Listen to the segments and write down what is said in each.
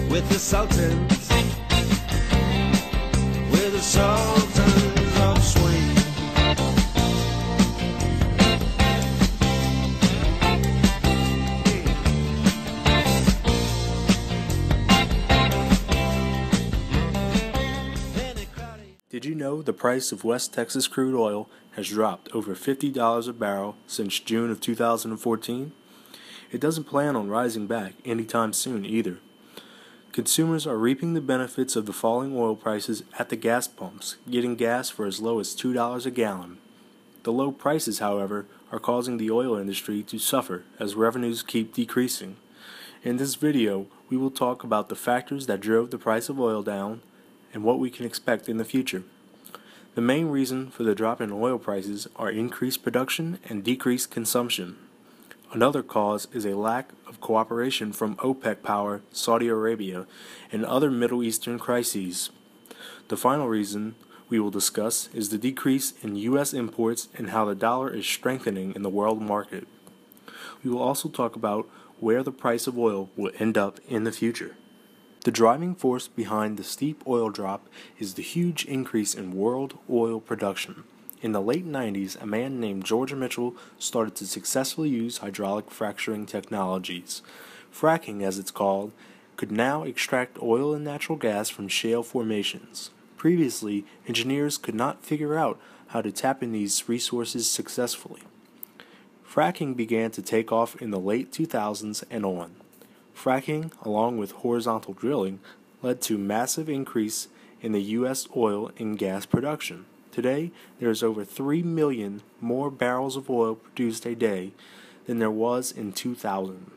with the Sultans, with the Sultans of Swing. Did you know the price of West Texas crude oil has dropped over $50 a barrel since June of 2014? It doesn't plan on rising back anytime soon either. Consumers are reaping the benefits of the falling oil prices at the gas pumps, getting gas for as low as $2 a gallon. The low prices, however, are causing the oil industry to suffer as revenues keep decreasing. In this video, we will talk about the factors that drove the price of oil down and what we can expect in the future. The main reason for the drop in oil prices are increased production and decreased consumption. Another cause is a lack of cooperation from OPEC power, Saudi Arabia, and other Middle Eastern crises. The final reason we will discuss is the decrease in U.S. imports and how the dollar is strengthening in the world market. We will also talk about where the price of oil will end up in the future. The driving force behind the steep oil drop is the huge increase in world oil production. In the late 90s, a man named George Mitchell started to successfully use hydraulic fracturing technologies. Fracking, as it's called, could now extract oil and natural gas from shale formations. Previously, engineers could not figure out how to tap in these resources successfully. Fracking began to take off in the late 2000s and on. Fracking, along with horizontal drilling, led to massive increase in the U.S. oil and gas production. Today, there is over 3 million more barrels of oil produced a day than there was in 2000.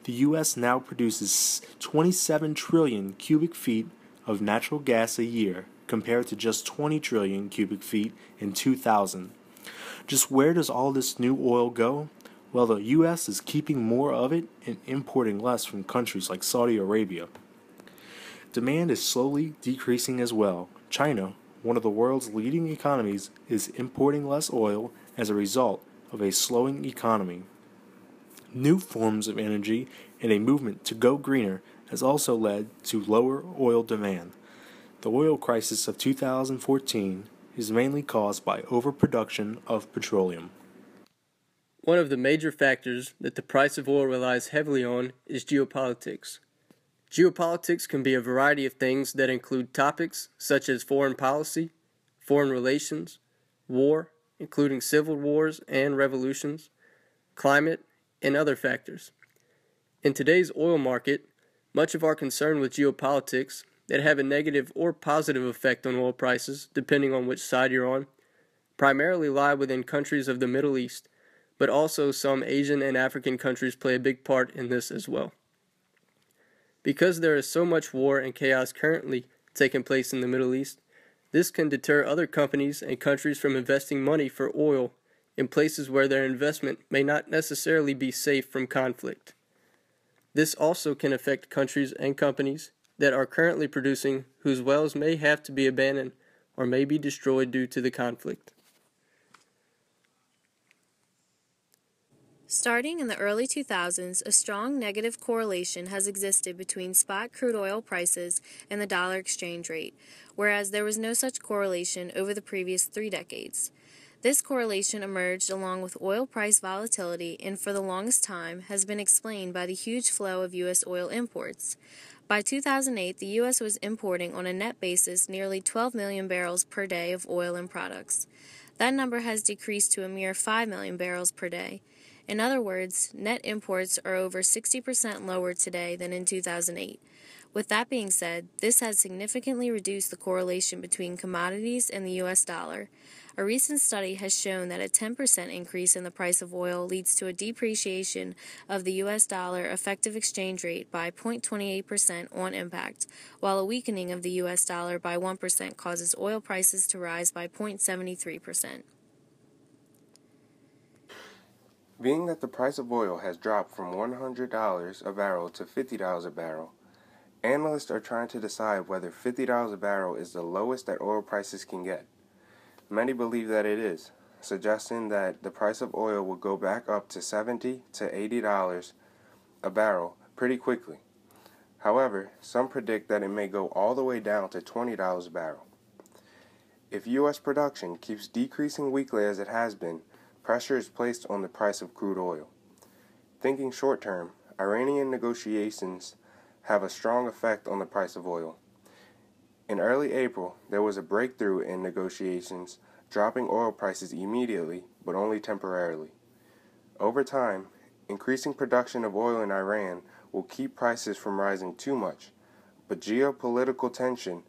The U.S. now produces 27 trillion cubic feet of natural gas a year, compared to just 20 trillion cubic feet in 2000. Just where does all this new oil go? Well, the U.S. is keeping more of it and importing less from countries like Saudi Arabia. Demand is slowly decreasing as well. China, one of the world's leading economies, is importing less oil as a result of a slowing economy. New forms of energy and a movement to go greener has also led to lower oil demand. The oil crisis of 2014 is mainly caused by overproduction of petroleum. One of the major factors that the price of oil relies heavily on is geopolitics. Geopolitics can be a variety of things that include topics such as foreign policy, foreign relations, war, including civil wars and revolutions, climate, and other factors. In today's oil market, much of our concern with geopolitics that have a negative or positive effect on oil prices, depending on which side you're on, primarily lie within countries of the Middle East, but also some Asian and African countries play a big part in this as well. Because there is so much war and chaos currently taking place in the Middle East, this can deter other companies and countries from investing money for oil in places where their investment may not necessarily be safe from conflict. This also can affect countries and companies that are currently producing whose wells may have to be abandoned or may be destroyed due to the conflict. Starting in the early 2000s, a strong negative correlation has existed between spot crude oil prices and the dollar exchange rate, whereas there was no such correlation over the previous 3 decades. This correlation emerged along with oil price volatility and for the longest time has been explained by the huge flow of U.S. oil imports. By 2008, the U.S. was importing on a net basis nearly 12 million barrels per day of oil and products. That number has decreased to a mere 5 million barrels per day. In other words, net imports are over 60% lower today than in 2008. With that being said, this has significantly reduced the correlation between commodities and the U.S. dollar. A recent study has shown that a 10% increase in the price of oil leads to a depreciation of the U.S. dollar effective exchange rate by 0.28% on impact, while a weakening of the U.S. dollar by 1% causes oil prices to rise by 0.73%. Being that the price of oil has dropped from $100 a barrel to $50 a barrel, analysts are trying to decide whether $50 a barrel is the lowest that oil prices can get. Many believe that it is, suggesting that the price of oil will go back up to $70 to $80 a barrel pretty quickly. However, some predict that it may go all the way down to $20 a barrel. If U.S. production keeps decreasing weekly as it has been, pressure is placed on the price of crude oil. Thinking short term, Iranian negotiations have a strong effect on the price of oil. In early April, there was a breakthrough in negotiations, dropping oil prices immediately, but only temporarily. Over time, increasing production of oil in Iran will keep prices from rising too much, but geopolitical tension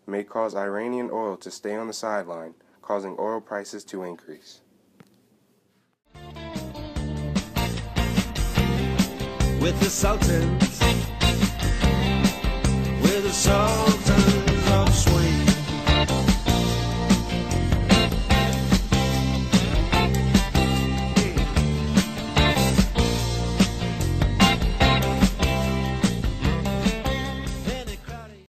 may cause Iranian oil to stay on the sideline, causing oil prices to increase. With the Sultans, with the Sultans.